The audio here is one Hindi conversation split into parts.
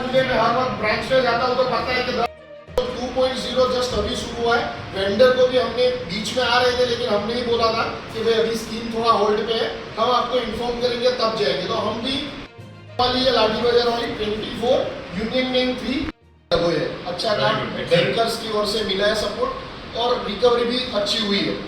इसलिए मैं हर वक्त ब्रांच में जाता हूँ तो पता है कि 2.0 जस्ट अभी शुरू हुआ है। वेंडर को भी हमने बीच में आ रहे थे लेकिन हमने ही बोला था कि भाई अभी स्कीम थोड़ा होल्ड पे है, हम आपको इन्फॉर्म करेंगे तब जाएंगे। तो हम भी वाली ये लाठी बाजार वाली 24 यूनियन बैंक 3 है। अच्छा काम बैंकर्स की ओर से मिला है सपोर्ट और रिकवरी भी अच्छी हुई है।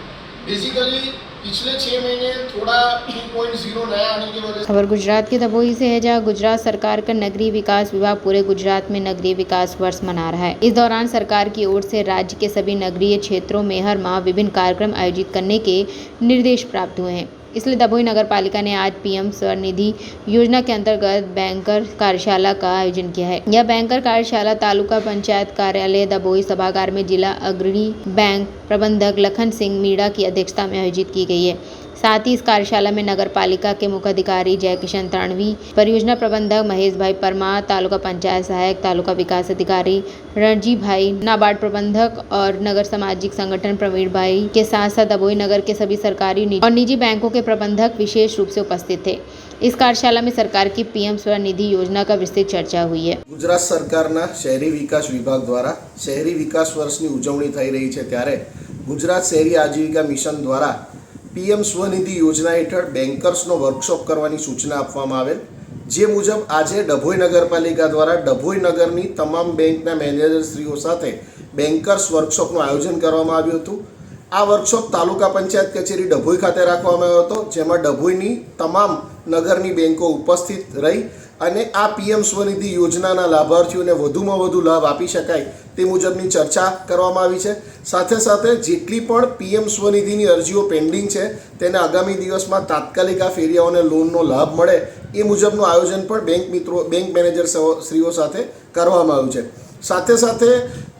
बेसिकली पिछले 6 महीने थोड़ा 2.0 नया आने की वजह से। खबर गुजरात के दबोई से है, जहां गुजरात सरकार का नगरीय विकास विभाग पूरे गुजरात में नगरीय विकास वर्ष मना रहा है। इस दौरान सरकार की ओर से राज्य के सभी नगरीय क्षेत्रों में हर माह विभिन्न कार्यक्रम आयोजित करने के निर्देश प्राप्त हुए हैं। इसलिए दबोई नगर पालिका ने आज पीएम स्वनिधि योजना के अंतर्गत बैंकर कार्यशाला का आयोजन किया है। यह बैंकर कार्यशाला तालुका पंचायत कार्यालय दबोई सभागार में जिला अग्रणी बैंक प्रबंधक लखन सिंह मीणा की अध्यक्षता में आयोजित की गई है। साथ ही इस कार्यशाला में नगर पालिका के मुख्य अधिकारी जय किशन तरणवी, परियोजना प्रबंधक महेश भाई परमार, तालुका पंचायत सहायक, तालुका विकास अधिकारी रणजी भाई, नाबार्ड प्रबंधक और नगर सामाजिक संगठन प्रवीण भाई के साथ साथ दबोई नगर के सभी सरकारी और निजी बैंकों के प्रबंधक विशेष रूप से उपस्थित थे। इस कार्यशाला में सरकार की पीएम स्वनिधि योजना का विस्तृत चर्चा हुई है। गुजरात सरकारना शहरी विकास विभाग द्वारा शहरी विकास वर्षની ઉજવણી થઈ રહી છે, ત્યારે ગુજરાત શહેરી આજીવિકા મિશન દ્વારા પીએમ સ્વનિધિ યોજના હેઠળ બેન્કર્સનો વર્કશોપ કરવાની સૂચના આપવામાં આવેલ, જે મુજબ આજે ડભોઈ નગરપાલિકા દ્વારા ડભોઈ નગરની તમામ બેંકના મેનેજરશ્રીઓ સાથે બેન્કર્સ વર્કશોપનું આયોજન કરવામાં આવ્યું હતું। આ વર્કશોપ તાલુકા પંચાયત કચેરી ડભોઈ ખાતે રાખવામાં આવ્યો હતો, જેમાં ડભોઈની તમામ નગરની બેંકો ઉપસ્થિત રહી અને આ પીએમ સ્વનિધિ યોજનાના લાભાર્થીઓને વધુમાં વધુ લાભ આપી શકાય તે મુજબની ચર્ચા કરવામાં આવી છે। સાથે સાથે જેટલી પણ પીએમ સ્વનિધિની અરજીઓ પેન્ડિંગ છે તેને આગામી દિવસમાં તાત્કાલિક આ ફેરિયાઓને લોનનો લાભ મળે એ મુજબનું આયોજન પણ બેંક મેનેજર શ્રીઓ સાથે કરવામાં આવ્યું છે। સાથે સાથે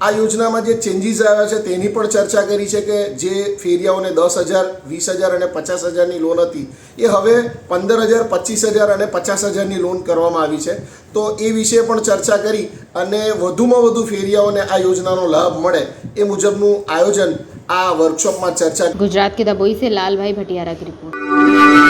આ યોજનામાં જે ચેન્જીસ આવ્યા છે તેની પણ ચર્ચા કરી છે કે જે ફેરિયાઓને 10,000, 20,000 અને 50,000ની લોન હતી એ હવે 15,000, 25,000 અને 50,000ની લોન કરવામાં આવી છે। તો એ વિશે પણ ચર્ચા કરી અને વધુમાં વધુ ફેરિયાઓને આ યોજનાનો લાભ મળે એ મુજબનું આયોજન આ વર્કશોપમાં ચર્ચા। गुजरात के दबोई से लाल भाई भटियारा की रिपोर्ट।